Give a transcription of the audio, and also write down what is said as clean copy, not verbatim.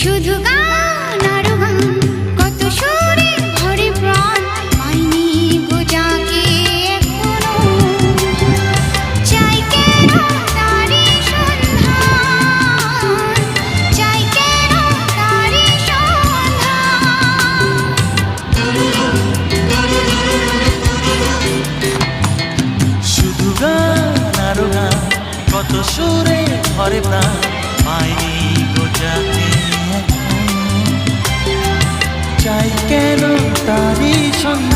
শুধু গান আর গান, কত সুরে ভরে প্রাণ, পাইনি গো যাকে এখনো। চাই কেন তারি সন্ধান, চাই কেন তারি সন্ধান। শুধু গান আর গান, কত সুরে ভরে প্রাণ, পাইনি গো যাকে এখনো। চাই কেন তারি সন্ধান।